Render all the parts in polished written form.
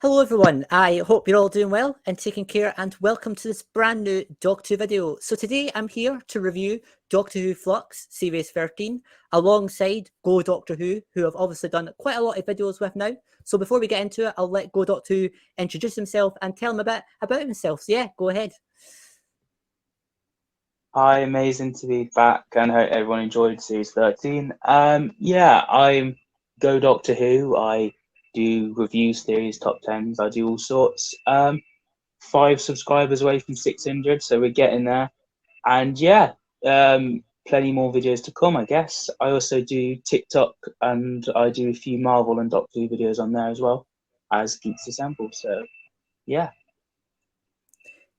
Hello everyone, I hope you're all doing well and taking care, and welcome to this brand new Doctor Who video. So today I'm here to review Doctor Who Flux Series 13 alongside Go Doctor who I've obviously done quite a lot of videos with now. So before we get into it, I'll let Go Doctor Who introduce himself and tell him a bit about himself. So yeah, go ahead. Hi, amazing to be back, and hope everyone enjoyed Series 13. I'm Go Doctor Who. I do reviews, theories, top tens. I do all sorts. 5 subscribers away from 600, so we're getting there. And plenty more videos to come, I guess. I also do TikTok, and I do a few Marvel and Doctor Who videos on there as well as Geeks Assemble. So yeah.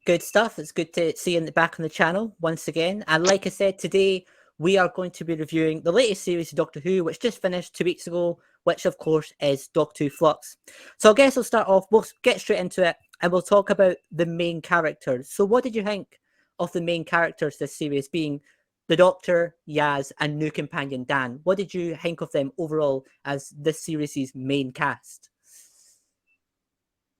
Good stuff. It's good to see you in the back on the channel once again. And like I said, today we are going to be reviewing the latest series of Doctor Who, which just finished 2 weeks ago, which of course is Doctor Who Flux. So I guess we'll start off, we'll get straight into it, and we'll talk about the main characters. So what did you think of the main characters this series, being the Doctor, Yaz, and new companion Dan? What did you think of them overall as this series' main cast?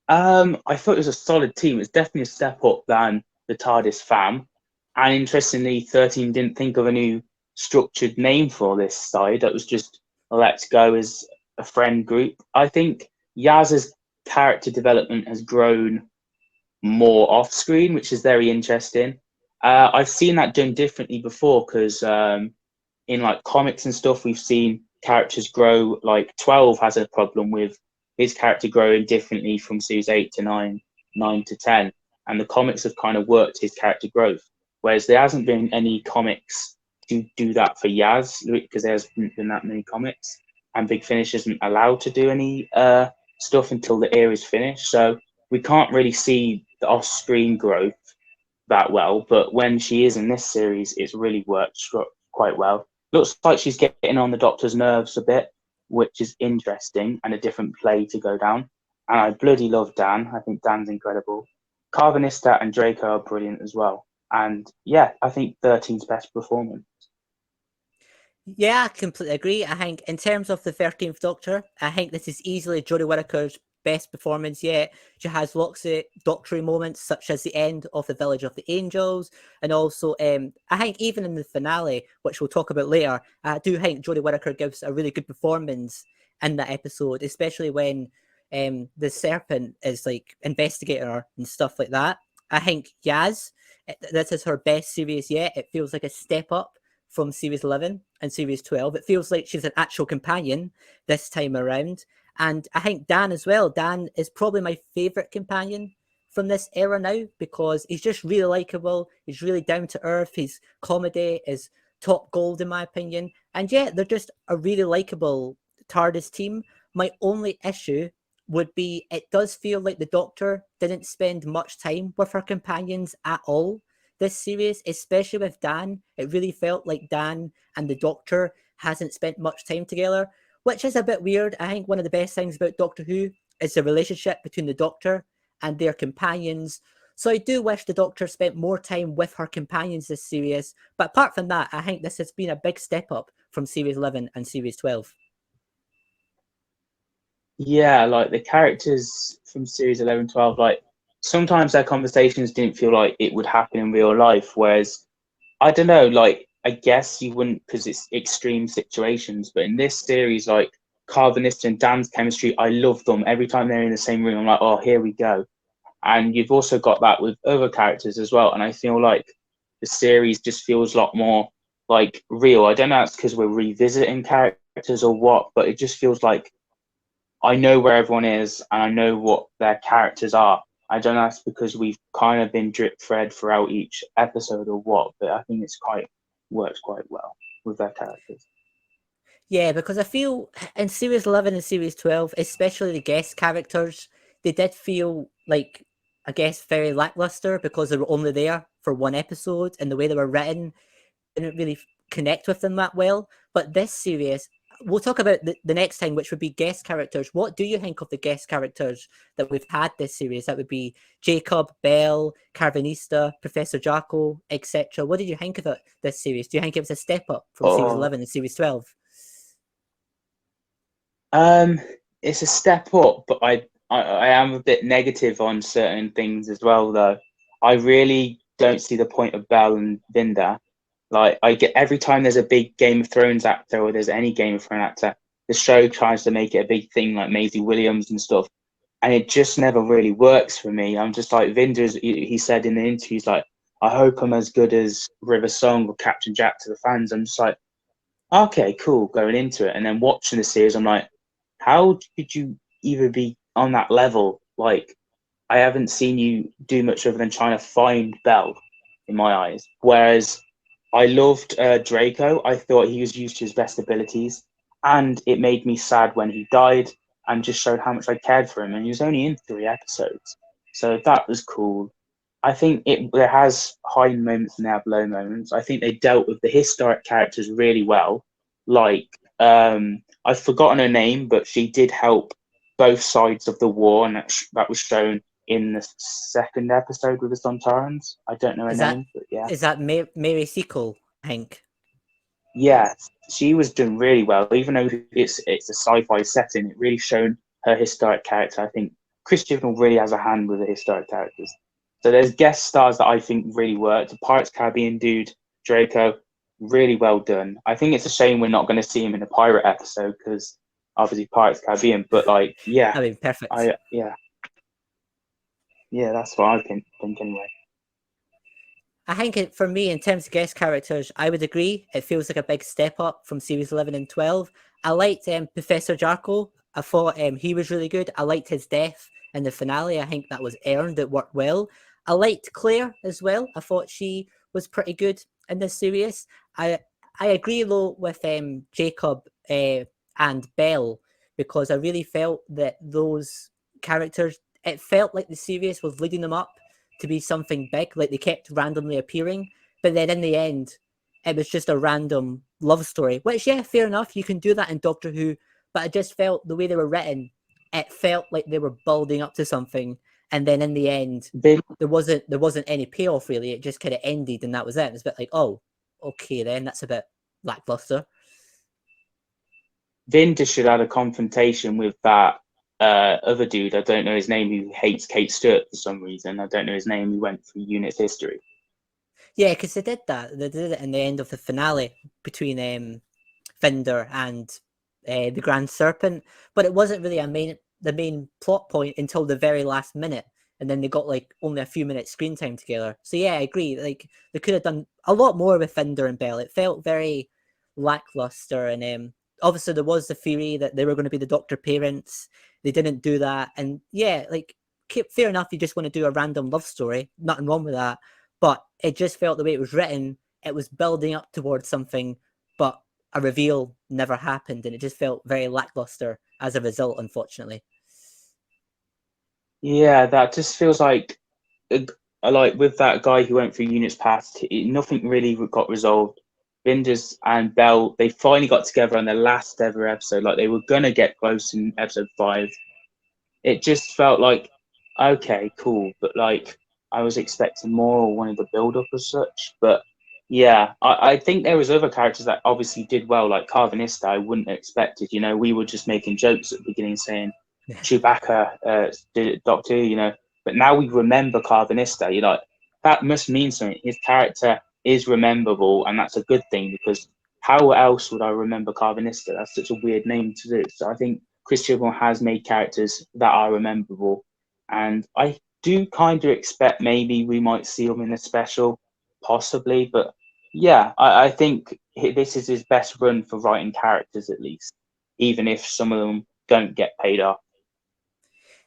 I thought it was a solid team. It's definitely a step up than the TARDIS fam. And interestingly, 13 didn't think of a new structured name for this side. That was just let's go as a friend group. I think Yaz's character development has grown more off screen, which is very interesting. I've seen that done differently before because in like comics and stuff, we've seen characters grow. Like 12 has a problem with his character growing differently from series 8 to 9, 9 to 10. And the comics have kind of worked his character growth. Whereas there hasn't been any comics to do that for Yaz because there hasn't been that many comics. And Big Finish isn't allowed to do any stuff until the era is finished. So we can't really see the off screen growth that well. But when she is in this series, it's really worked quite well. Looks like she's getting on the Doctor's nerves a bit, which is interesting and a different play to go down. And I bloody love Dan. I think Dan's incredible. Carbonista and Draco are brilliant as well. And yeah, I think 13's best performance. Yeah, I completely agree. I think in terms of the 13th Doctor, I think this is easily Jodie Whittaker's best performance yet. She has lots of doctory moments, such as the end of the Village of the Angels, and also I think even in the finale, which we'll talk about later, I do think Jodie Whittaker gives a really good performance in that episode, especially when the Serpent is like investigating her and stuff like that. I think Yaz, this is her best series yet. It feels like a step up from series 11 and series 12. It feels like she's an actual companion this time around. And I think Dan as well. Dan is probably my favourite companion from this era now because he's just really likeable. He's really down to earth. His comedy is top gold, in my opinion. And yeah, they're just a really likeable TARDIS team. My only issue would be it does feel like the Doctor didn't spend much time with her companions at all this series, especially with Dan. It really felt like Dan and the Doctor hasn't spent much time together, which is a bit weird. I think one of the best things about Doctor Who is the relationship between the Doctor and their companions. So I do wish the Doctor spent more time with her companions this series. But apart from that, I think this has been a big step up from series 11 and series 12. Yeah, like the characters from series 11, 12, like sometimes their conversations didn't feel like it would happen in real life. Whereas, I don't know, like, I guess you wouldn't because it's extreme situations. But in this series, like, Carbonist and Dan's chemistry, I love them. Every time they're in the same room, I'm like, oh, here we go. And you've also got that with other characters as well. And I feel like the series just feels a lot more like real. I don't know if it's because we're revisiting characters or what, but it just feels like I know where everyone is and I know what their characters are. I don't know if it's because we've kind of been drip fed throughout each episode or what, but I think it's quite works quite well with their characters. Yeah, because I feel in series 11 and series 12, especially the guest characters, they did feel like, I guess, very lackluster because they were only there for one episode and the way they were written didn't really connect with them that well. But this series, we'll talk about the next time, which would be guest characters. What do you think of the guest characters that we've had this series? That would be Jacob, Bell, Carvanista, Professor Jacko, etc. What did you think of it this series? Do you think it was a step up from series Oh, 11 and series 12? um, it's a step up, but I am a bit negative on certain things as well, though. I really don't see the point of Bell and Vinda. Like, I get every time there's a big Game of Thrones actor or there's any Game of Thrones actor, the show tries to make it a big thing, like Maisie Williams and stuff, and it just never really works for me. I'm just like Vinda's. He said in the interviews, like, I hope I'm as good as River Song or Captain Jack to the fans. I'm just like, okay, cool, going into it, and then watching the series, I'm like, how could you even be on that level? Like, I haven't seen you do much other than trying to find Bell in my eyes. Whereas I loved Draco. I thought he was used to his best abilities, and it made me sad when he died, and just showed how much I cared for him. And he was only in 3 episodes, so that was cool. I think it has high moments and they have low moments. I think they dealt with the historic characters really well. Like, I've forgotten her name, but she did help both sides of the war, and that was shown in the second episode with the Sontarans. I don't know her Is that name, but yeah. Mary Seacole, I think? Yeah, she was doing really well. Even though it's a sci-fi setting, it really showed her historic character. I think Chris Chibnall really has a hand with the historic characters. So there's guest stars that I think really worked. The Pirates Caribbean dude, Draco, really well done. I think it's a shame we're not going to see him in a pirate episode because obviously Pirates Caribbean. But like, yeah, I mean, perfect. yeah, that's what I think anyway. I think for me, in terms of guest characters, I would agree. It feels like a big step up from series 11 and 12. I liked Professor Jarko. I thought he was really good. I liked his death in the finale. I think that was earned. It worked well. I liked Claire as well. I thought she was pretty good in this series. I I agree though with Jacob and Belle, because I really felt that those characters, it felt like the series was leading them up to be something big. Like they kept randomly appearing, but then in the end, it was just a random love story. Which, yeah, fair enough, you can do that in Doctor Who, but I just felt the way they were written, it felt like they were building up to something, and then in the end, Vin, there wasn't any payoff really. It just kind of ended, and that was it. It's a bit like, oh, okay, then that's a bit lackluster. Vinda should have a confrontation with that other dude. I don't know his name, who hates Kate Stewart for some reason. I don't know his name. Who went through unit's history. Yeah, because they did that. They did it in the end of the finale between Finder and the Grand Serpent, but it wasn't really the main plot point until the very last minute, and then they got like only a few minutes screen time together. So yeah, I agree. Like they could have done a lot more with Finder and Bell. It felt very lackluster, and obviously there was the theory that they were going to be the Doctor parents. They didn't do that, and yeah, like fair enough. You just want to do a random love story. Nothing wrong with that, but it just felt the way it was written. It was building up towards something, but a reveal never happened, and it just felt very lackluster as a result, unfortunately. Yeah, that just feels like with that guy who went through units past, nothing really got resolved. Vindas and Bell, they finally got together on their last ever episode. Like they were gonna get close in episode 5. It just felt like, okay, cool, but like I was expecting more or wanted the build up as such. But yeah, I think there was other characters that obviously did well, like Carvanista. I wouldn't have expected. We were just making jokes at the beginning, saying Chewbacca did it, Doctor Who, but now we remember Carvanista. That must mean something. His character is rememberable, and that's a good thing because how else would I remember Carvanista? That's such a weird name to do. So I think Chris Chibnall has made characters that are rememberable, and I do kind of expect maybe we might see him in a special, possibly. But yeah, I think this is his best run for writing characters, at least, even if some of them don't get paid off.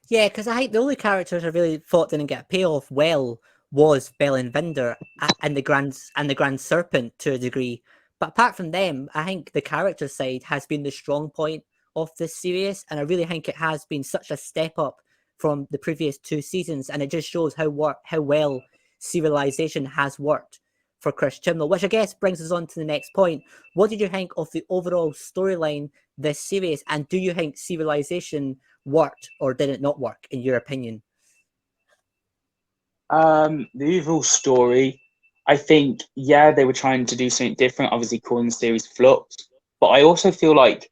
Yeah, because I think the only characters I really thought didn't get a payoff well was Bell and Vinder and the Grand Serpent to a degree. But apart from them, I think the character side has been the strong point of this series, and I really think it has been such a step up from the previous 2 seasons, and it just shows how well serialization has worked for Chris Chibnall, which I guess brings us on to the next point. What did you think of the overall storyline this series, and do you think serialization worked or did it not work in your opinion? The overall story, I think, yeah, they were trying to do something different, obviously calling the series Flux, but I also feel like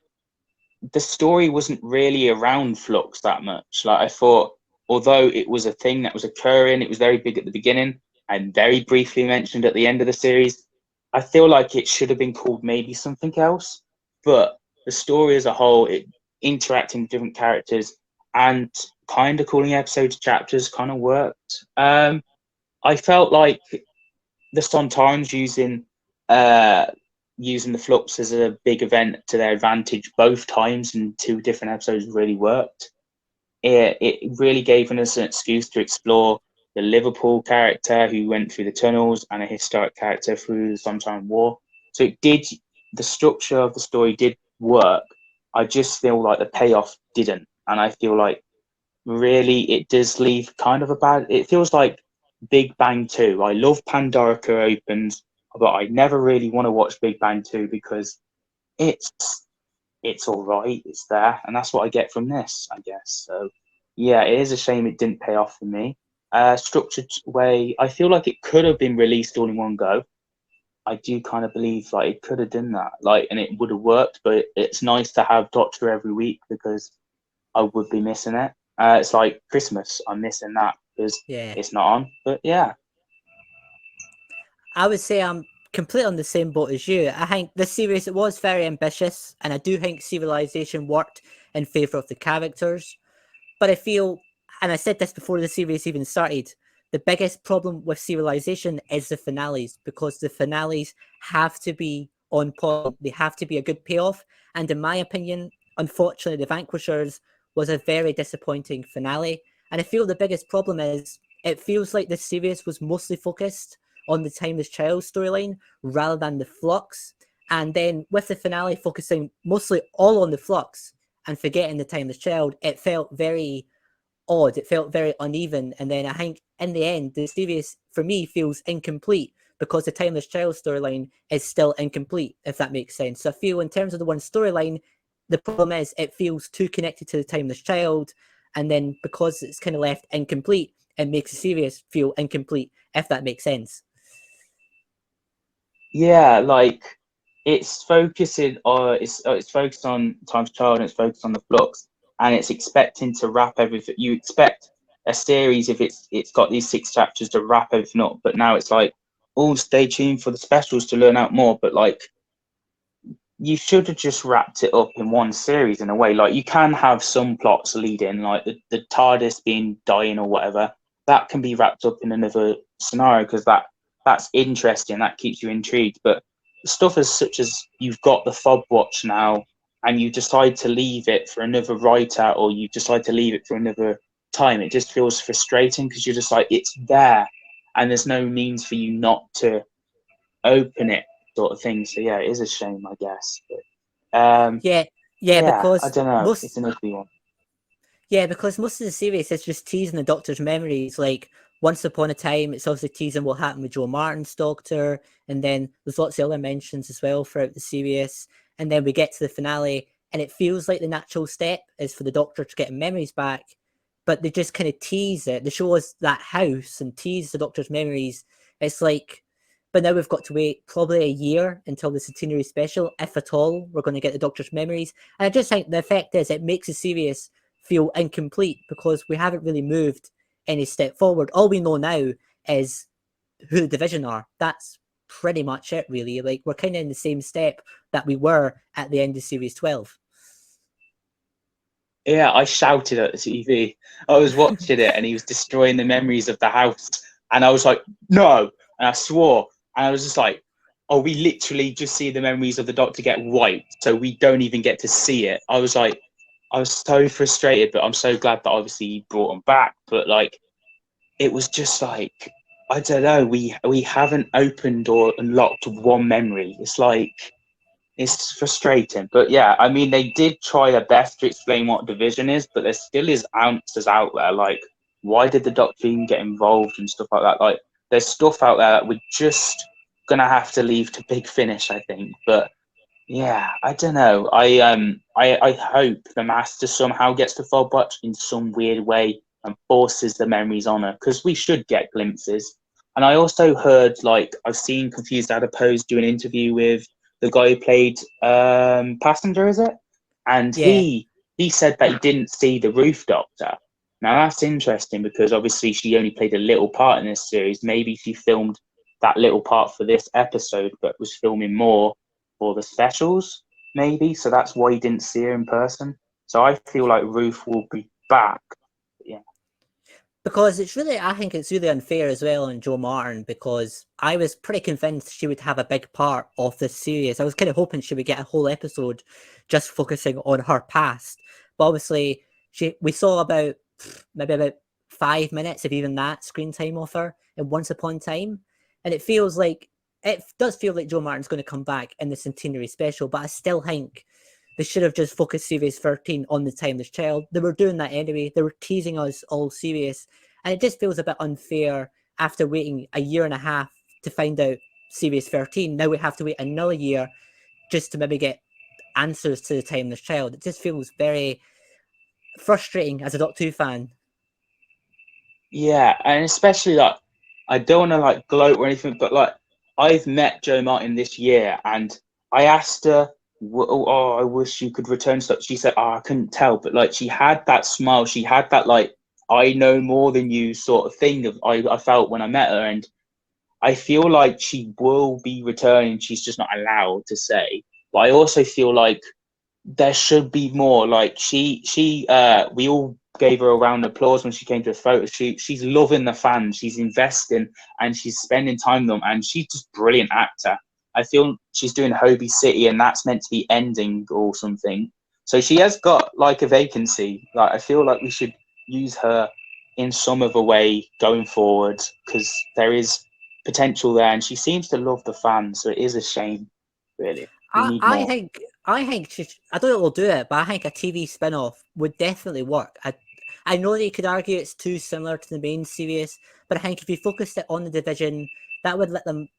the story wasn't really around Flux that much. Like I thought, although it was a thing that was occurring, it was very big at the beginning and very briefly mentioned at the end of the series. I feel like it should have been called maybe something else. But the story as a whole, it interacting with different characters and kind of calling episodes chapters kind of worked. I felt like the Sontarans uh, using the Flux as a big event to their advantage both times in two different episodes really worked. It really gave us an excuse to explore the Liverpool character who went through the tunnels and a historic character through the Sometime War. So it did, the structure of the story did work. I just feel like the payoff didn't. And I feel like really it does leave kind of a bad, it feels like Big Bang 2. I love Pandorica opens, but I never really want to watch Big Bang 2 because it's it's all right, it's there, and that's what I get from this, I guess. So yeah, it is a shame it didn't pay off for me. Structured way, I feel like it could have been released all in one go. I do kind of believe like it could have done that, like, and it would have worked. But it's nice to have Doctor every week because I would be missing it. It's like Christmas, I'm missing that because Yeah. it's not on. But yeah, I would say I'm completely on the same boat as you. I think this series, it was very ambitious, and I do think Civilization worked in favour of the characters. But I feel, and I said this before the series even started, the biggest problem with Civilization is the finales, because the finales have to be on point. They have to be a good payoff. And in my opinion, unfortunately, The Vanquishers was a very disappointing finale. And I feel the biggest problem is it feels like the series was mostly focused on the Timeless Child storyline rather than the Flux. And then with the finale focusing mostly all on the Flux and forgetting the Timeless Child, it felt very odd. It felt very uneven. And then I think in the end, the series for me feels incomplete because the Timeless Child storyline is still incomplete, if that makes sense. So I feel in terms of the one storyline, the problem is it feels too connected to the Timeless Child. And then because it's kind of left incomplete, it makes the series feel incomplete, if that makes sense. yeah, like it's focused on Time's Child and it's focused on the Flux, and it's expecting to wrap everything. You expect a series if it's got these 6 chapters to wrap everything up, but now it's like, oh, stay tuned for the specials to learn out more. But like, you should have just wrapped it up in one series in a way. Like you can have some plots leading, like the TARDIS being dying or whatever. That can be wrapped up in another scenario because that's interesting. That keeps you intrigued. But stuff as such as you've got the fob watch now, and you decide to leave it for another writer, or you decide to leave it for another time, it just feels frustrating because you're just like it's there, and there's no means for you not to open it, sort of thing. So yeah, it is a shame, I guess. But Yeah, yeah, yeah, I because don't know. most It's an iffy one. Yeah, because most of the series is just teasing the Doctor's memories. Like once upon a time, it's obviously teasing what happened with Joe Martin's Doctor, and then there's lots of other mentions as well throughout the series. And then we get to the finale, and it feels like the natural step is for the Doctor to get memories back, but they just kind of tease it. They show us that house and tease the Doctor's memories. It's like, but now we've got to wait probably a year until the centenary special, if at all, we're going to get the Doctor's memories. And I just think the effect is it makes the series feel incomplete because we haven't really moved any step forward. All we know now is who the division are. That's pretty much it, really. Like we're kind of in the same step that we were at the end of series 12. Yeah, I shouted at the TV. I was watching it, and he was destroying the memories of the house, and I was like, "No!" And I swore, and I was just like, "Oh, we literally just see the memories of the Doctor get wiped, so we don't even get to see it." I was like, I was so frustrated, but I'm so glad that obviously he brought them back. But like, it was just like, I don't know, we haven't opened or unlocked one memory. It's like it's frustrating. But yeah, I mean they did try their best to explain what division is, but there still is answers out there. Like, why did the Doctor even get involved and stuff like that? Like there's stuff out there that we're just gonna have to leave to Big Finish, I think. But yeah, I don't know. I hope the Master somehow gets to Fobwatch in some weird way and forces the memories on her because we should get glimpses. And I also heard, like, I've seen Confused Adipose do an interview with the guy who played Passenger, is it? and Yeah, he said that he didn't see the Roof Doctor. Now that's interesting because obviously she only played a little part in this series. Maybe she filmed that little part for this episode, but was filming more for the specials, maybe. So that's why he didn't see her in person. So I feel like Roof will be back. Yeah. because I think it's really unfair as well on Joe Martin, because I was pretty convinced she would have a big part of this series. I was kind of hoping she would get a whole episode just focusing on her past. But obviously, we saw maybe about 5 minutes, if even that, screen time of her in Once Upon a Time. And it does feel like Joe Martin's going to come back in the centenary special, but I still think they should have just focused Series 13 on the Timeless Child. They were doing that anyway. They were teasing us all series. And it just feels a bit unfair after waiting a year and a half to find out Series 13. Now we have to wait another year just to maybe get answers to the Timeless Child. It just feels very frustrating as a Doctor Who fan. Yeah, and especially like I don't want to like gloat or anything, but like I've met Joe Martin this year, and I asked her, "Oh, I wish you could return stuff." She said, "Oh, I couldn't tell," but like she had that smile, she had that like I know more than you sort of thing of I felt when I met her, and I feel like she will be returning. She's just not allowed to say. But I also feel like there should be more. Like we all gave her a round of applause when she came to a photo shoot. She's loving the fans, she's investing, and she's spending time with them, and she's just brilliant actor. I feel she's doing Hobie City, and that's meant to be ending or something. So she has got like a vacancy. Like I feel like we should use her in some other way going forward because there is potential there, and she seems to love the fans. So it is a shame, really. We I, need I more. think I think I don't know if we'll do it, but I think a TV spin-off would definitely work. I know that you could argue it's too similar to the main series, but I think if you focused it on the division, that would let them,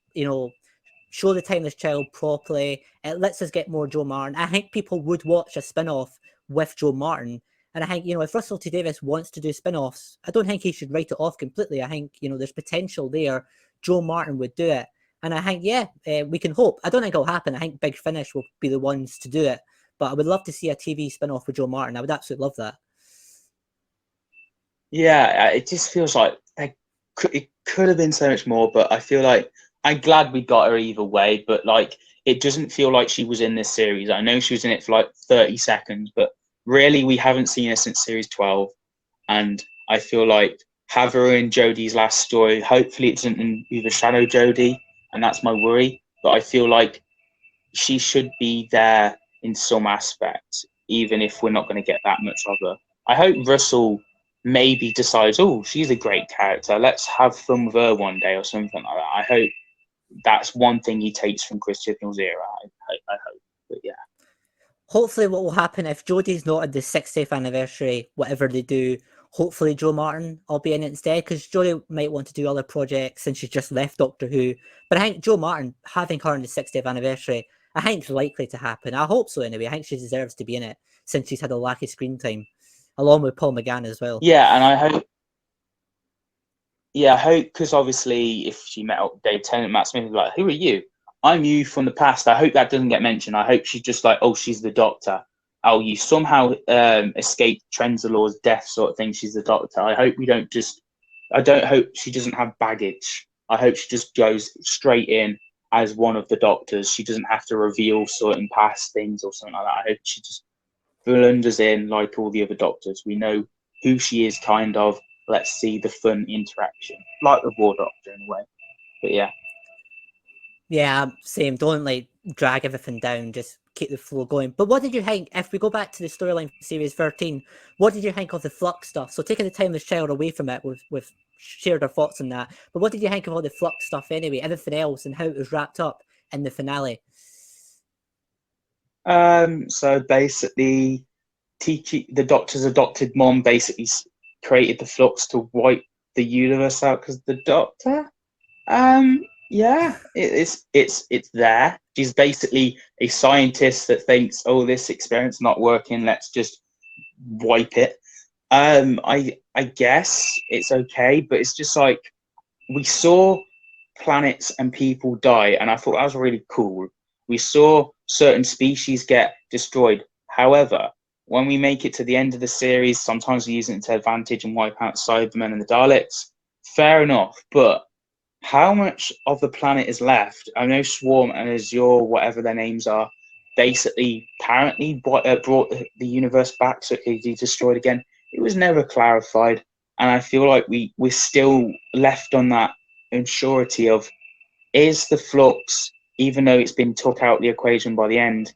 show the Timeless Child properly. It lets us get more Joe Martin. I think people would watch a spin-off with Joe Martin. And I think, if Russell T Davies wants to do spin-offs, I don't think he should write it off completely. I think, there's potential there. Joe Martin would do it. And I think, we can hope. I don't think it'll happen. I think Big Finish will be the ones to do it. But I would love to see a TV spin-off with Joe Martin. I would absolutely love that. Yeah, it just feels like it could have been so much more, but I feel like I'm glad we got her either way. But like, it doesn't feel like she was in this series. I know she was in it for like 30 seconds, but really, we haven't seen her since series 12. And I feel like have her in Jodie's last story. Hopefully, it doesn't overshadow Jodie, and that's my worry. But I feel like she should be there in some aspects, even if we're not going to get that much of her. I hope Russell maybe decides, oh, she's a great character. Let's have fun with her one day or something like that. I hope that's one thing he takes from Chris Chibnall's era. I hope. But yeah. Hopefully what will happen if Jodie's not at the 60th anniversary, whatever they do, hopefully Joe Martin will be in it instead, because Jodie might want to do other projects since she's just left Doctor Who. But I think Joe Martin, having her on the 60th anniversary, I think it's likely to happen. I hope so anyway. I think she deserves to be in it since she's had a lack of screen time, along with Paul McGann as well. Yeah, and I hope. Yeah, I hope because obviously, if she met up with Dave Tennant, Matt Smith would be like, "Who are you? I'm you from the past." I hope that doesn't get mentioned. I hope she's just like, "Oh, she's the Doctor." Oh, you somehow escaped Trenzalor's death, sort of thing. She's the Doctor. I hope we don't just. I don't hope she doesn't have baggage. I hope she just goes straight in as one of the Doctors. She doesn't have to reveal certain past things or something like that. I hope she just blunders in like all the other Doctors. We know who she is, kind of. Let's see the fun interaction, like the War Doctor in a way. But yeah. Yeah, same. Don't like drag everything down. Just keep the flow going. But what did you think? If we go back to the storyline for series 13, what did you think of the Flux stuff? So taking the Timeless Child away from it, we've shared our thoughts on that. But what did you think of all the Flux stuff anyway? Everything else and how it was wrapped up in the finale. So basically, the Doctor's adopted mom basically created the Flux to wipe the universe out because the Doctor. Yeah, it's there. She's basically a scientist that thinks, oh, this experiment's not working. Let's just wipe it. I guess it's okay, but it's just like we saw planets and people die, and I thought that was really cool. We saw certain species get destroyed. However, when we make it to the end of the series, sometimes we use it to advantage and wipe out Cybermen and the Daleks. Fair enough, but how much of the planet is left? I know Swarm and Azure, whatever their names are, basically apparently brought the universe back so it could be destroyed again. It was never clarified, and I feel like we're still left on that unsurety of, is the Flux, even though it's been took out the equation by the end,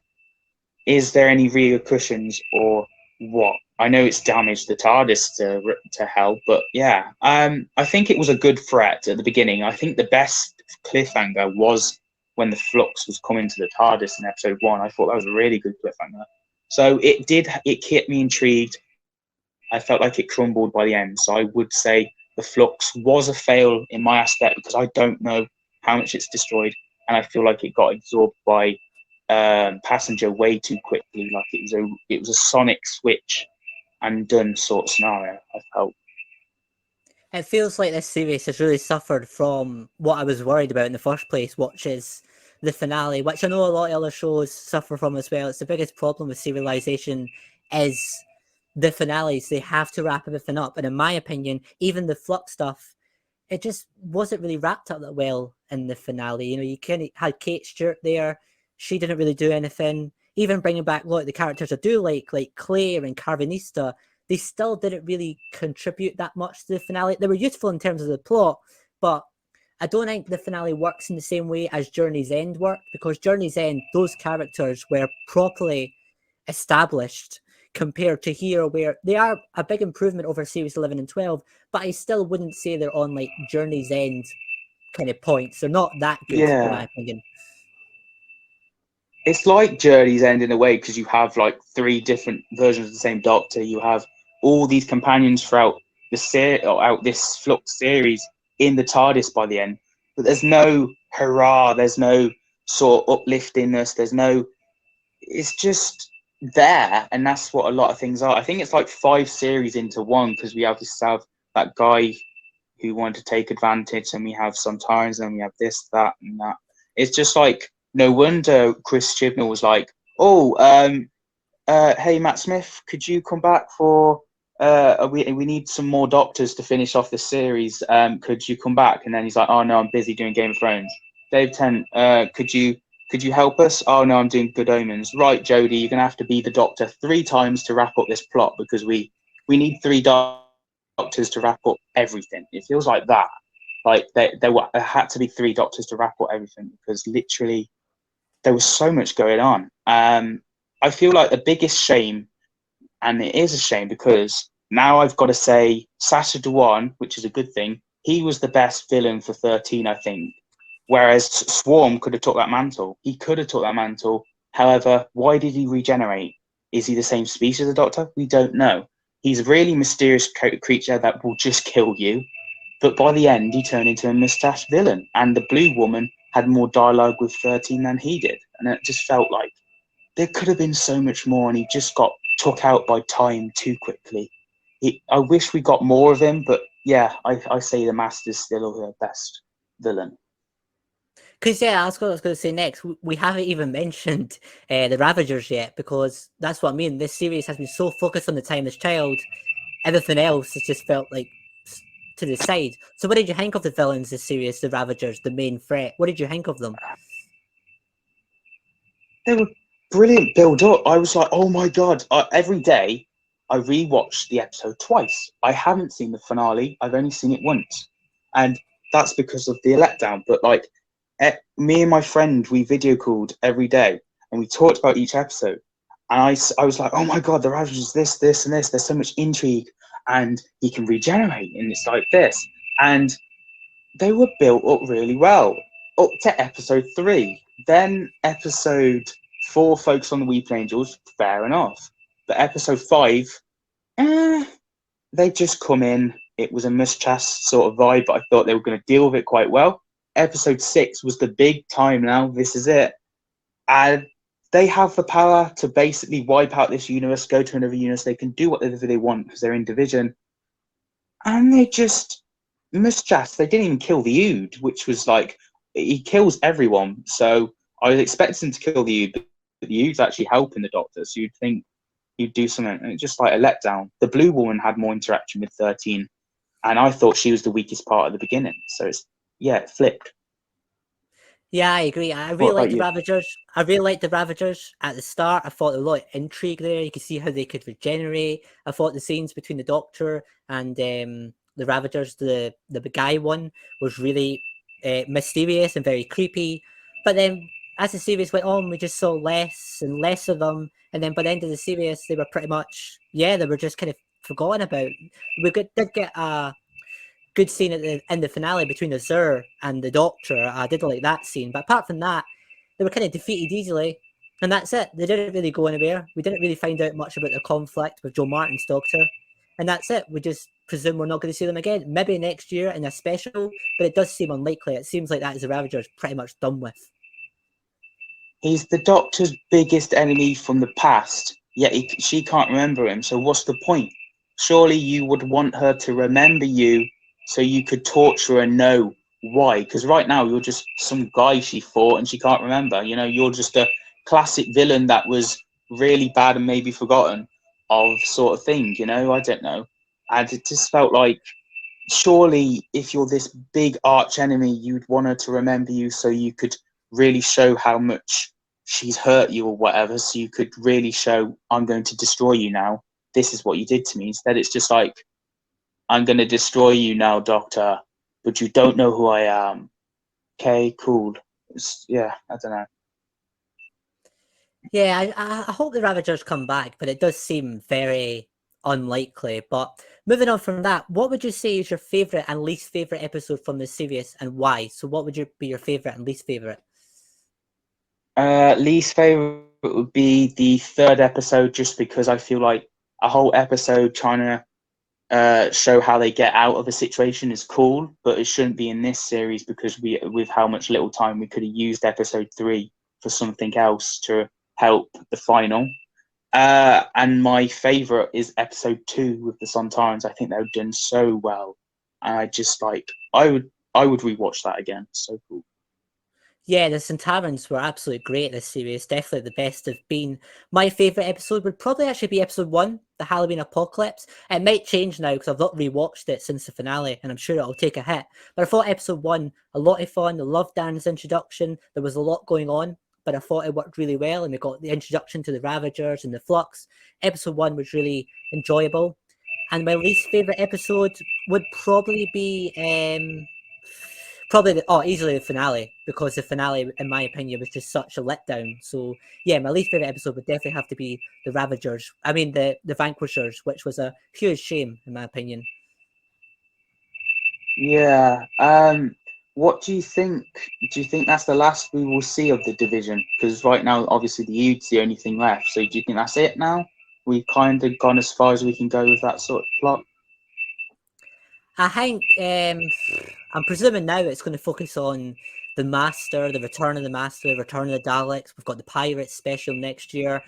is there any repercussions or what? I know it's damaged the TARDIS to hell, but yeah, I think it was a good threat at the beginning. I think the best cliffhanger was when the Flux was coming to the TARDIS in episode 1. I thought that was a really good cliffhanger. So it kept me intrigued. I felt like it crumbled by the end. So I would say the Flux was a fail in my aspect because I don't know how much it's destroyed, and I feel like it got absorbed by Passenger way too quickly. Like it was a sonic switch and done sort of scenario. I felt. It feels like this series has really suffered from what I was worried about in the first place, which is the finale, which I know a lot of other shows suffer from as well. It's the biggest problem with serialization is the finales. They have to wrap everything up. And in my opinion, even the Flux stuff, it just wasn't really wrapped up that well in the finale. You know, you kind of had Kate Stewart there. She didn't really do anything. Even bringing back a lot of the characters I do like Claire and Carvanista, they still didn't really contribute that much to the finale. They were useful in terms of the plot, but I don't think the finale works in the same way as Journey's End worked, because Journey's End, those characters were properly established compared to here, where they are a big improvement over series 11 and 12, but I still wouldn't say they're on like Journey's End kind of points. They're not that good, in my Yeah, opinion. it's like Journey's End in a way because you have like 3 different versions of the same Doctor. You have all these companions throughout out this Flux series in the TARDIS by the end, but there's no hurrah. There's no sort of upliftingness. There's no. It's just there, and that's what a lot of things are. I think it's like 5 series into one because we have that guy who wanted to take advantage, and we have sometimes, and we have this, that, and that. It's just like no wonder Chris Chibnall was like, "Oh, hey Matt Smith, could you come back for? We need some more doctors to finish off the series. Could you come back?" And then he's like, "Oh no, I'm busy doing Game of Thrones." Dave Tent, could you help us? Oh no, I'm doing Good Omens. Right, Jodie, you're gonna have to be the Doctor 3 times to wrap up this plot because we need 3 doctors to wrap up everything. It feels like that. Like there had to be 3 doctors to wrap up everything because literally there was so much going on. I feel like the biggest shame, and it is a shame because now I've got to say Sacha Dhawan, which is a good thing. He was the best villain for 13, I think. Whereas Swarm could have took that mantle. He could have took that mantle. However, why did he regenerate? Is he the same species as the Doctor? We don't know. He's a really mysterious creature that will just kill you. But by the end, he turned into a mustached villain. And the Blue Woman had more dialogue with 13 than he did. And it just felt like there could have been so much more, and he just got took out by time too quickly. I wish we got more of him, but yeah, I say the Master's still the best villain. Because yeah, that's what I was going to say next. We haven't even mentioned the Ravagers yet, because that's what I mean. This series has been so focused on the Timeless Child, everything else has just felt like to the side. So, what did you think of the villains this series, the Ravagers, the main threat? What did you think of them? They were brilliant build up. I was like, oh my god! Every day, I rewatched the episode twice. I haven't seen the finale. I've only seen it once, and that's because of the letdown. But like, me and my friend, we video called every day, and we talked about each episode. And I was like, oh my god, the Ravagers, this, and this. There's so much intrigue, and he can regenerate, and it's like this. And they were built up really well up to episode 3. Then episode 4 focused on the Weeping Angels, fair enough. But episode 5, they just come in. It was a mischast sort of vibe, but I thought they were going to deal with it quite well. Episode 6 was the big time now. This is it. And they have the power to basically wipe out this universe, go to another universe. They can do whatever they want because they're in division. And they just mischast. They didn't even kill the Ood, which was like, he kills everyone. So I was expecting to kill the Ood, but the Ood's actually helping the Doctor. So you'd think you'd do something, and it's just like a letdown. The Blue Woman had more interaction with 13, and I thought she was the weakest part at the beginning. So it flipped. Yeah, I agree. I What really about like the you? Ravagers. I really liked the Ravagers at the start. I thought there was a lot of intrigue there. You could see how they could regenerate. I thought the scenes between the Doctor and the Ravagers, the big guy one, was really mysterious and very creepy. But then as the series went on, we just saw less and less of them. And then by the end of the series, they were pretty much, they were just kind of forgotten about. Did get a good scene in the finale between the Zur and the Doctor. I did like that scene, but apart from that, they were kind of defeated easily, and that's it. They didn't really go anywhere. We didn't really find out much about the conflict with Joe Martin's Doctor, and that's it. We just presume we're not going to see them again. Maybe next year in a special, but it does seem unlikely. It seems like that is the Ravagers pretty much done with. He's the Doctor's biggest enemy from the past, yet she can't remember him. So what's the point? Surely you would want her to remember you so you could torture her and know why. Because right now you're just some guy she fought and she can't remember. You know, you're just a classic villain that was really bad and maybe forgotten of sort of thing. You know, I don't know. And it just felt like surely if you're this big arch enemy, you'd want her to remember you so you could really show how much she's hurt you or whatever, so you could really show, I'm going to destroy you now. This is what you did to me. Instead, it's just like, I'm going to destroy you now, Doctor, but you don't know who I am. Okay, cool. I don't know. Yeah, I hope the Ravagers come back, but it does seem very unlikely. But moving on from that, what would you say is your favourite and least favourite episode from the series and why? So what would be your favourite and least favourite? Least favorite would be the third episode, just because I feel like a whole episode trying to show how they get out of a situation is cool, but it shouldn't be in this series because with how much little time we could have used episode 3 for something else to help the final. And my favorite is episode 2 with the Sontarans. I think they've done so well, and I would rewatch that again. So cool. Yeah, the Centaurans were absolutely great this series. Definitely the best they've been. My favourite episode would probably actually be episode 1, the Halloween Apocalypse. It might change now because I've not rewatched it since the finale, and I'm sure it'll take a hit. But I thought episode 1, a lot of fun. I loved Dan's introduction. There was a lot going on, but I thought it worked really well, and we got the introduction to the Ravagers and the Flux. Episode 1 was really enjoyable. And my least favourite episode would probably be easily the finale, because the finale, in my opinion, was just such a letdown. So yeah, my least favorite episode would definitely have to be the Ravagers. I mean the Vanquishers, which was a huge shame in my opinion. Yeah. What do you think? Do you think that's the last we will see of the division? Because right now, obviously, the Ude's the only thing left. So do you think that's it now? We've kind of gone as far as we can go with that sort of plot. I think I'm presuming now it's going to focus on the Master, the Return of the Master, the Return of the Daleks. We've got the Pirates special next year,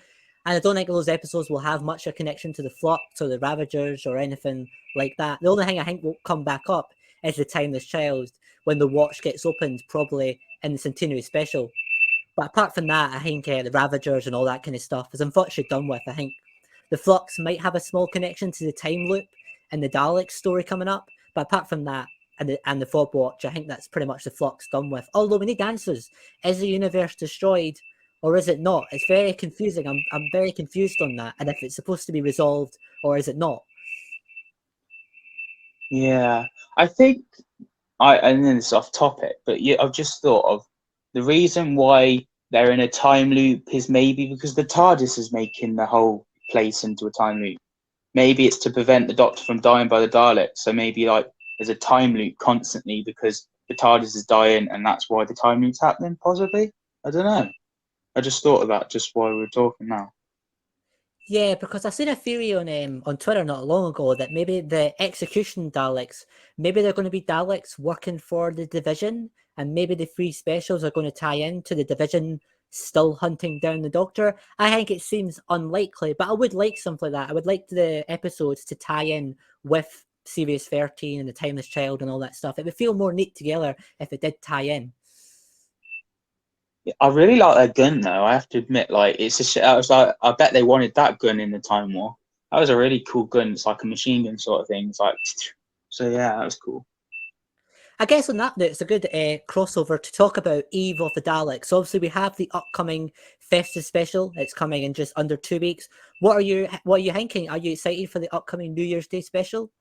and I don't think those episodes will have much of a connection to the Flux or the Ravagers or anything like that. The only thing I think will come back up is the Timeless Child when the watch gets opened, probably in the Centenary special. But apart from that, I think the Ravagers and all that kind of stuff is unfortunately done with. I think the Flux might have a small connection to the time loop and the Dalek story coming up, but apart from that, and the Fob Watch, I think that's pretty much the Flux done with. Although we need answers: is the universe destroyed, or is it not? It's very confusing. I'm very confused on that, and if it's supposed to be resolved or is it not? Yeah, I think and then it's off topic, but yeah, I've just thought of the reason why they're in a time loop is maybe because the TARDIS is making the whole place into a time loop. Maybe it's to prevent the Doctor from dying by the Daleks. So maybe like there's a time loop constantly because the TARDIS is dying, and that's why the time loop's happening. Possibly, I don't know. I just thought of that just while we were talking now. Yeah, because I seen a theory on Twitter not long ago that maybe the execution Daleks, maybe they're going to be Daleks working for the division, and maybe the three specials are going to tie in to the division still hunting down the Doctor. I think it seems unlikely, but I would like something like that. I would like the episodes to tie in with Series 13 and the Timeless Child and all that stuff. It would feel more neat together if it did tie in. I really like their gun though. I have to admit, like it's a shit. I was like, I bet they wanted that gun in the Time War. That was a really cool gun. It's like a machine gun sort of thing. It's like, so yeah, that was cool. I guess on that note, it's a good crossover to talk about Eve of the Daleks. So obviously, we have the upcoming festive special. It's coming in just under 2 weeks. What are you thinking? Are you excited for the upcoming New Year's Day special?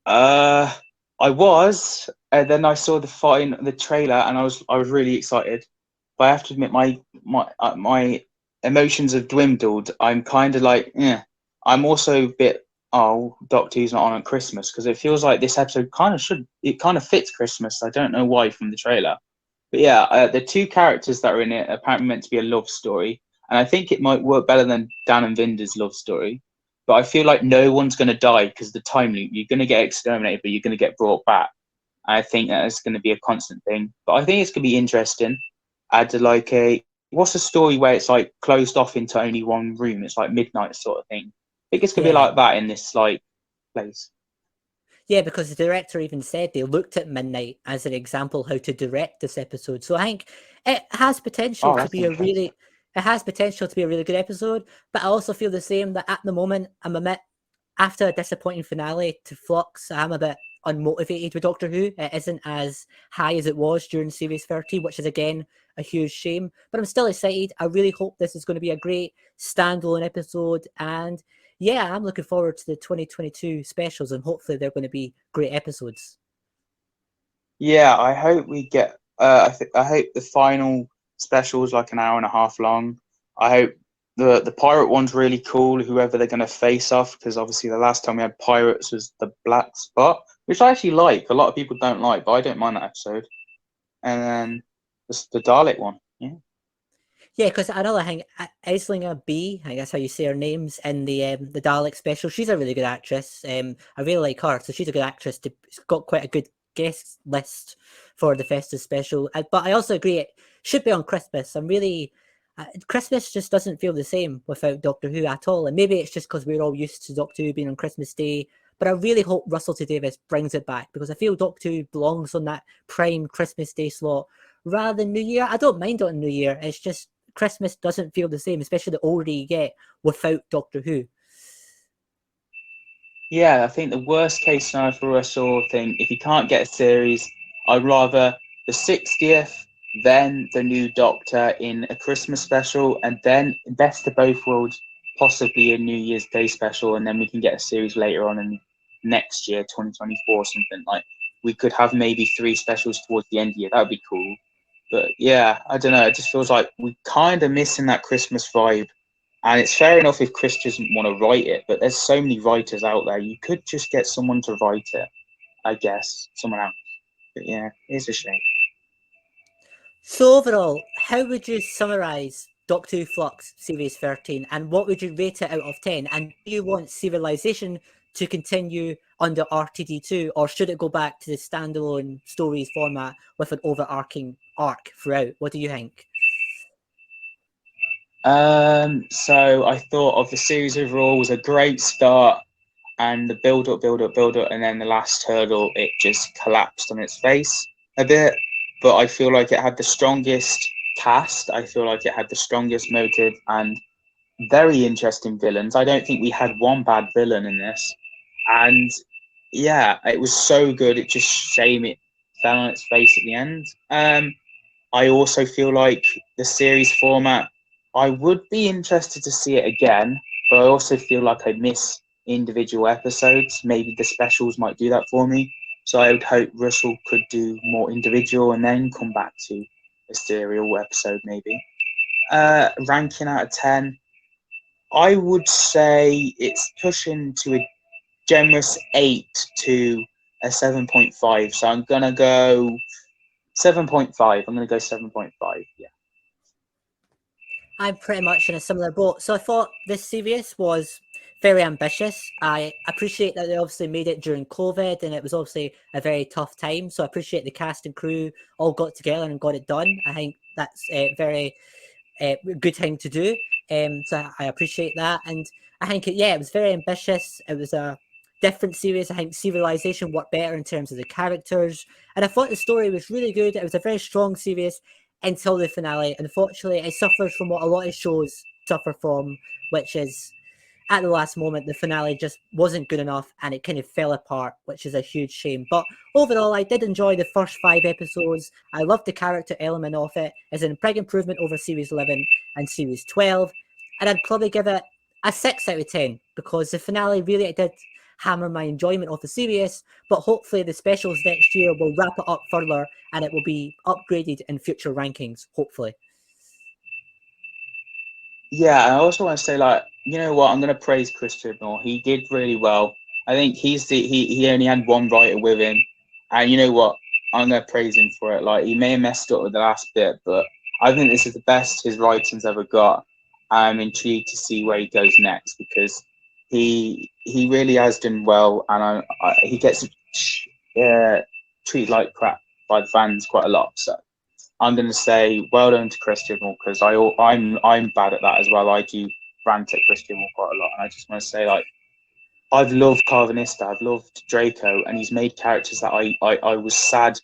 Uh, I was, and then I saw the trailer, and I was really excited. But I have to admit, my emotions have dwindled. I'm kind of like, yeah. I'm also a bit, oh, Doctor Who's not on at Christmas because it feels like this episode kind of fits Christmas. I don't know why from the trailer, but yeah, the two characters that are in it are apparently meant to be a love story, and I think it might work better than Dan and Vinder's love story. But I feel like no one's going to die because the time loop. You're going to get exterminated, but you're going to get brought back. I think that is going to be a constant thing. But I think it's going to be interesting. Add like what's a story where it's like closed off into only one room? It's like midnight sort of thing. I think it's going to be Yeah. like that in this like place. Yeah, because the director even said they looked at Midnight as an example how to direct this episode. So I think it has potential Oh, to that's be a interesting. really it has potential to be a really good episode. But I also feel the same that at the moment I'm a bit after a disappointing finale to Flux, I'm a bit unmotivated with Doctor Who. It isn't as high as it was during Series 30, which is again a huge shame. But I'm still excited. I really hope this is going to be a great standalone episode. And yeah, I'm looking forward to the 2022 specials, and hopefully they're going to be great episodes. Yeah, I hope we get. I hope the final special is like an hour and a half long. I hope the pirate one's really cool. Whoever they're going to face off, because obviously the last time we had pirates was the Black Spot, which I actually like. A lot of people don't like, but I don't mind that episode. And then the Dalek one. Yeah. Yeah, because another thing, Islinger B, I guess how you say her names in the Dalek special. She's a really good actress. I really like her, so she's a good actress. She's got quite a good guest list for the festive special. But I also agree it should be on Christmas. I'm really Christmas just doesn't feel the same without Doctor Who at all. And maybe it's just because we're all used to Doctor Who being on Christmas Day. But I really hope Russell T Davies brings it back because I feel Doctor Who belongs on that prime Christmas Day slot rather than New Year. I don't mind it on New Year. It's just Christmas doesn't feel the same, especially the older you get without Doctor Who. Yeah, I think the worst case scenario for us all thing, if you can't get a series, I'd rather the 60th, then the new Doctor in a Christmas special, and then best of both worlds, possibly a New Year's Day special, and then we can get a series later on in next year, 2024, something like we could have maybe 3 specials towards the end of the year. That would be cool. But yeah, I don't know. It just feels like we're kind of missing that Christmas vibe. And it's fair enough if Chris doesn't want to write it, but there's so many writers out there. You could just get someone to write it, I guess, someone else. But yeah, it's a shame. So overall, how would you summarise Doctor Who Flux Series 13 and what would you rate it out of 10? And do you want Civilization to continue under RTD2 or should it go back to the standalone stories format with an overarching arc throughout? What do you think? So I thought of the series overall was a great start, and the build up, and then the last hurdle, it just collapsed on its face a bit. But I feel like it had the strongest cast. I feel like it had the strongest motive and very interesting villains. I don't think we had one bad villain in this. And yeah, it was so good. It just shame it fell on its face at the end. I also feel like the series format, I would be interested to see it again, but I also feel like I miss individual episodes. Maybe the specials might do that for me. So I would hope Russell could do more individual and then come back to a serial episode, maybe. Ranking out of 10, I would say it's pushing to a generous 8 to a 7.5. So I'm going to go 7.5. I'm going to go 7.5. Yeah. I'm pretty much in a similar boat. So I thought this series was very ambitious. I appreciate that they obviously made it during COVID and it was obviously a very tough time. So I appreciate the cast and crew all got together and got it done. I think that's a very good thing to do. So I appreciate that. And I think, it was very ambitious. It was a different series. I think Civilization worked better in terms of the characters. And I thought the story was really good. It was a very strong series. until the finale. Unfortunately, it suffers from what a lot of shows suffer from, which is at the last moment, the finale just wasn't good enough and it kind of fell apart, which is a huge shame. But overall, I did enjoy the first 5 episodes. I loved the character element of it. It's a big improvement over Series 11 and Series 12. And I'd probably give it a 6 out of 10 because the finale really did hammer my enjoyment of the series. But hopefully, the specials next year will wrap it up further and it will be upgraded in future rankings, hopefully. Yeah, I also want to say, like, you know what? I'm going to praise Chris Chibnall. He did really well. I think he only had one writer with him, and you know what? I'm going to praise him for it. Like, he may have messed up with the last bit, but I think this is the best his writing's ever got. I'm intrigued to see where he goes next because he really has done well, and he gets treated like crap by the fans quite a lot. So I'm going to say well done to Chris Chibnall because I'm bad at that as well. I do rant at Chris Chibnall quite a lot, and I just want to say, like, I've loved Carvanista, I've loved Draco, and he's made characters that I was sad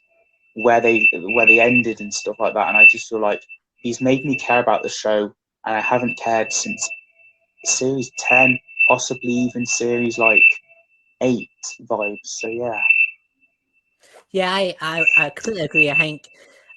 where they ended and stuff like that, and I just feel like he's made me care about the show, and I haven't cared since series 10, possibly even series like 8 vibes. So yeah. Yeah, I completely agree. I think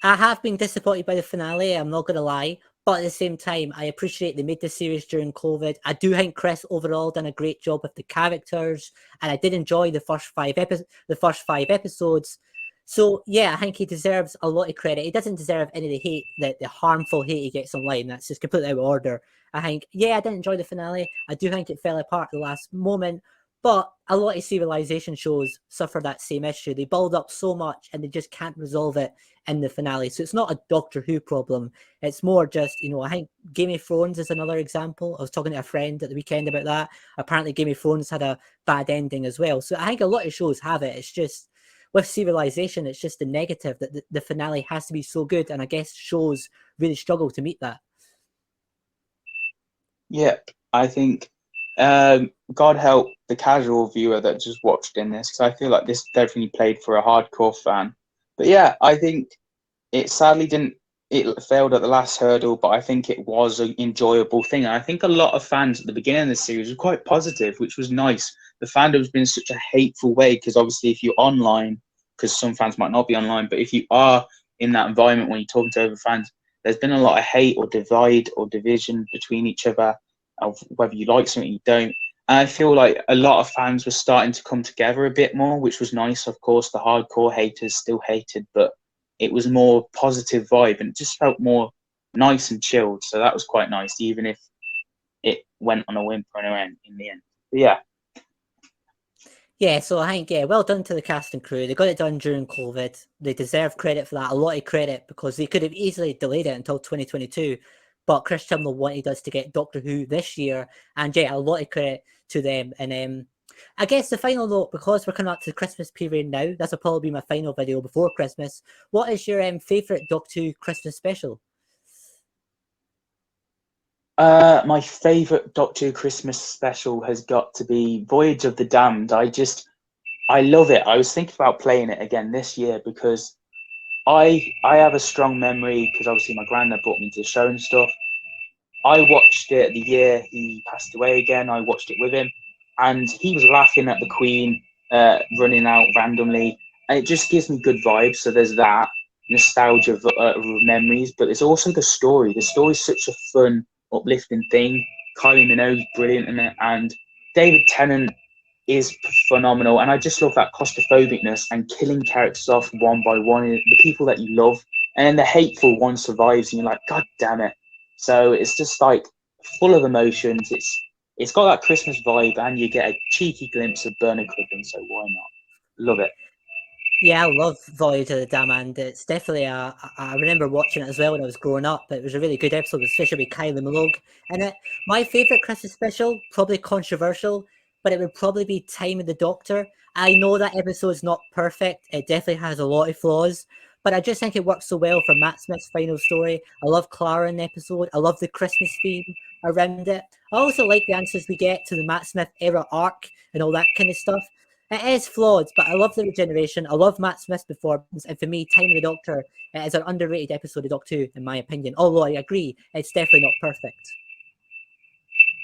I have been disappointed by the finale. I'm not going to lie. But at the same time, I appreciate they made the series during COVID. I do think Chris overall done a great job with the characters, and I did enjoy the first 5 episodes. So yeah, I think he deserves a lot of credit. He doesn't deserve any of the hate, the harmful hate he gets online. That's just completely out of order. I think, yeah, I did enjoy the finale. I do think it fell apart at the last moment, but a lot of Civilization shows suffer that same issue. They build up so much and they just can't resolve it in the finale. So it's not a Doctor Who problem. It's more just, I think Game of Thrones is another example. I was talking to a friend at the weekend about that. Apparently Game of Thrones had a bad ending as well. So I think a lot of shows have it. It's just with Civilization, it's just the negative that the finale has to be so good. And I guess shows really struggle to meet that. Yeah, I think God help the casual viewer that just watched in this, because I feel like this definitely played for a hardcore fan. But yeah, I think it sadly didn't. It failed at the last hurdle, but I think it was an enjoyable thing. And I think a lot of fans at the beginning of the series were quite positive, which was nice. The fandom's been such a hateful way because obviously if you're online, because some fans might not be online, but if you are in that environment when you're talking to other fans, there's been a lot of hate or divide or division between each other of whether you like something or you don't. And I feel like a lot of fans were starting to come together a bit more, which was nice. Of course, the hardcore haters still hated, but it was more positive vibe and it just felt more nice and chilled. So that was quite nice, even if it went on a whimper and in the end. But yeah. Yeah, so I think, yeah, well done to the cast and crew. They got it done during COVID. They deserve credit for that, a lot of credit, because they could have easily delayed it until 2022. But Chris Chibnall wanted us to get Doctor Who this year. And yeah, a lot of credit to them. And I guess the final note, because we're coming up to the Christmas period now, this will probably be my final video before Christmas. What is your favourite Doctor Who Christmas special? My favourite Doctor Who Christmas special has got to be Voyage of the Damned. I love it. I was thinking about playing it again this year because I have a strong memory because obviously my granddad brought me to the show and stuff. I watched it the year he passed away again. I watched it with him, and he was laughing at the Queen running out randomly, and it just gives me good vibes. So there's that nostalgia of memories, but there's also the story. The story is such a fun, uplifting thing. Kylie Minogue's brilliant in it, and David Tennant is phenomenal. And I just love that claustrophobicness and killing characters off one by one, the people that you love, and then the hateful one survives, and you're like, God damn it. So it's just like full of emotions. It's got that Christmas vibe, and you get a cheeky glimpse of Bernard Cribbin. So why not? Love it. Yeah, I love Voyage of the Damned. It's definitely I remember watching it as well when I was growing up. It was a really good episode, especially with Kylie Minogue in it. My favourite Christmas special, probably controversial, but it would probably be Time of the Doctor. I know that episode's not perfect. It definitely has a lot of flaws, but I just think it works so well for Matt Smith's final story. I love Clara in the episode. I love the Christmas theme around it. I also like the answers we get to the Matt Smith era arc and all that kind of stuff. It is flawed, but I love the regeneration. I love Matt Smith's performance, and for me, Time of the Doctor is an underrated episode of Doctor Who, in my opinion. Although I agree, it's definitely not perfect.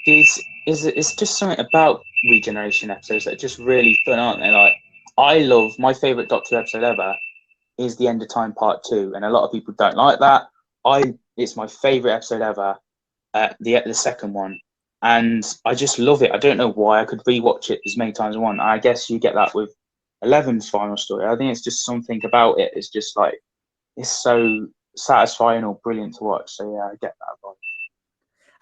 It's just something about regeneration episodes that are just really fun, aren't they? Like, I love my favorite Doctor episode ever is the End of Time Part 2, and a lot of people don't like that. It's my favorite episode ever, the second one, and I just love it. I don't know why. I could rewatch it as many times as I want. I guess you get that with 11's final story. I think it's just something about it. It's just like it's so satisfying or brilliant to watch. So yeah, I get that vibe.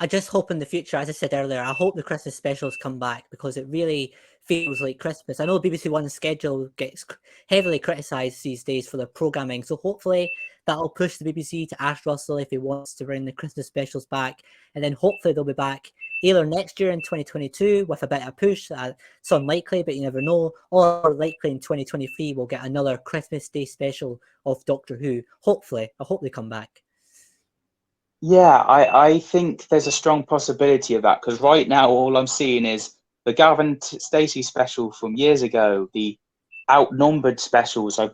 I just hope in the future, as I said earlier, I hope the Christmas specials come back because it really feels like Christmas. I know the BBC One schedule gets heavily criticised these days for their programming, so hopefully that'll push the BBC to ask Russell if he wants to bring the Christmas specials back, and then hopefully they'll be back either next year in 2022 with a bit of a push. It's unlikely, but you never know, or likely in 2023 we'll get another Christmas Day special of Doctor Who. Hopefully, I hope they come back. Yeah, I think there's a strong possibility of that because right now all I'm seeing is the Gavin Stacey special from years ago, the outnumbered specials. I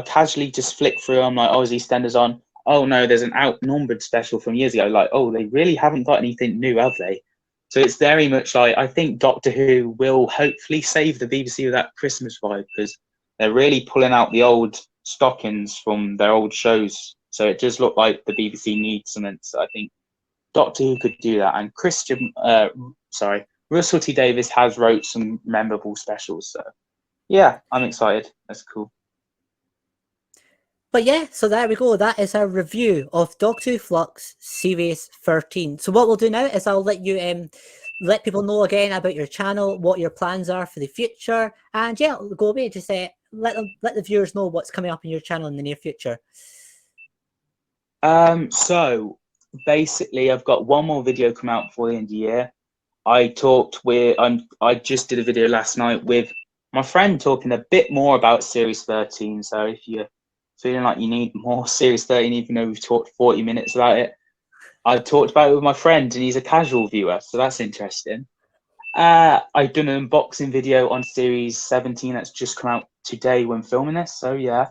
casually just flick through. I'm like, oh, is EastEnders on? Oh no, there's an outnumbered special from years ago. Like, oh, they really haven't got anything new, have they? So it's very much like I think Doctor Who will hopefully save the BBC with that Christmas vibe because they're really pulling out the old stockings from their old shows. So it does look like the BBC needs something. So I think Doctor Who could do that. And Russell T Davies has wrote some memorable specials. So yeah, I'm excited. That's cool. But yeah, so there we go. That is our review of Doctor Who Flux Series 13. So what we'll do now is I'll let you let people know again about your channel, what your plans are for the future, and yeah, go away. Just let the viewers know what's coming up in your channel in the near future. So basically, I've got one more video come out before the end of the year. I just did a video last night with my friend talking a bit more about Series 13. So if you're feeling like you need more Series 13, even though we've talked 40 minutes about it, I talked about it with my friend, and he's a casual viewer, so that's interesting. I've done an unboxing video on Series 17 that's just come out today when filming this. So yeah,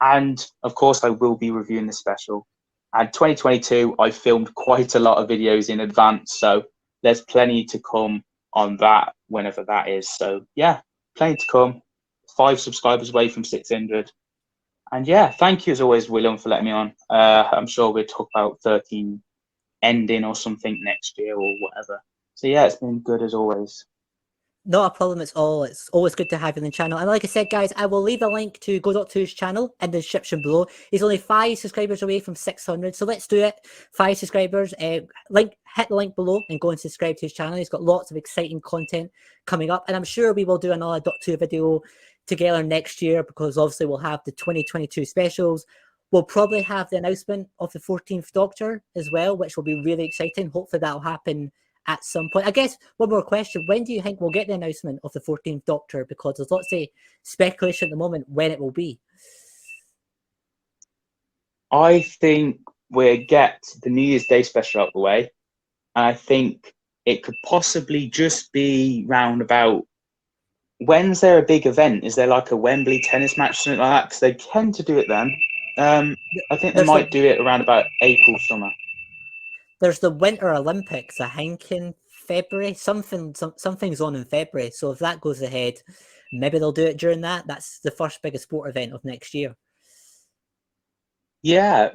and of course I will be reviewing the special. And 2022, I filmed quite a lot of videos in advance, so there's plenty to come on that whenever that is. So yeah, plenty to come. 5 subscribers away from 600. And yeah, thank you as always, William, for letting me on. I'm sure we'll talk about 13 ending or something next year or whatever. So yeah, it's been good as always. Not a problem at all. It's always good to have you on the channel. And like I said, guys, I will leave a link to Go Doctor Who's channel in the description below. He's only 5 subscribers away from 600. So let's do it. 5 subscribers. Hit the link below and go and subscribe to his channel. He's got lots of exciting content coming up. And I'm sure we will do another Doctor Who video together next year because obviously we'll have the 2022 specials. We'll probably have the announcement of the 14th Doctor as well, which will be really exciting. Hopefully that'll happen at some point. I guess one more question. When do you think we'll get the announcement of the 14th Doctor? Because there's lots of speculation at the moment when it will be. I think we'll get the New Year's Day special out of the way. And I think it could possibly just be round about when's there a big event? Is there like a Wembley tennis match, something like that? Because they tend to do it then. I think they might do it around about April, summer. There's the Winter Olympics, I think, in February. Something's on in February. So if that goes ahead, maybe they'll do it during that. That's the first biggest sport event of next year. Yeah,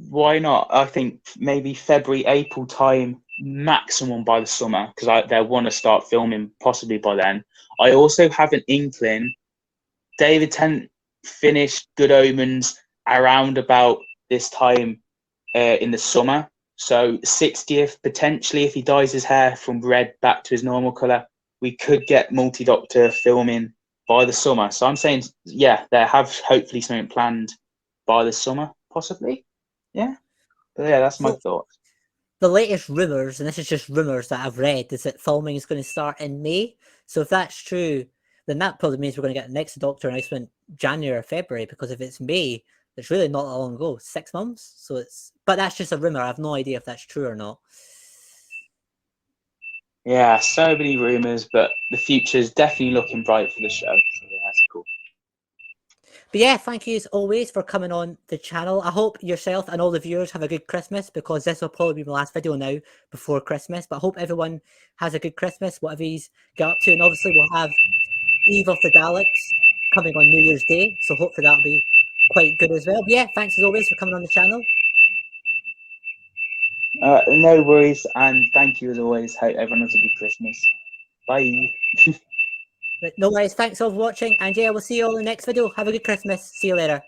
why not? I think maybe February, April time, maximum by the summer, because they'll want to start filming possibly by then. I also have an inkling David Tennant finished Good Omens around about this time in the summer. So 60th, potentially, if he dyes his hair from red back to his normal colour, we could get Multi-Doctor filming by the summer. So I'm saying, yeah, they have hopefully something planned by the summer, possibly. Yeah. But yeah, that's my thought. The latest rumours, and this is just rumours that I've read, is that filming is going to start in May. So if that's true, then that probably means we're going to get the next Doctor announcement January or February, because if it's May, it's really not that long ago, 6 months. So but that's just a rumour. I have no idea if that's true or not. Yeah, so many rumours, but the future is definitely looking bright for the show. So. But yeah, thank you as always for coming on the channel. I hope yourself and all the viewers have a good Christmas, because this will probably be my last video now before Christmas. But I hope everyone has a good Christmas, whatever he's got up to. And obviously we'll have Eve of the Daleks coming on New Year's Day, so hopefully that'll be quite good as well. But yeah, thanks as always for coming on the channel. No worries, and thank you as always. Hope everyone has a good Christmas. Bye. But no worries, thanks all for watching, and yeah, we'll see you all in the next video. Have a good Christmas. See you later.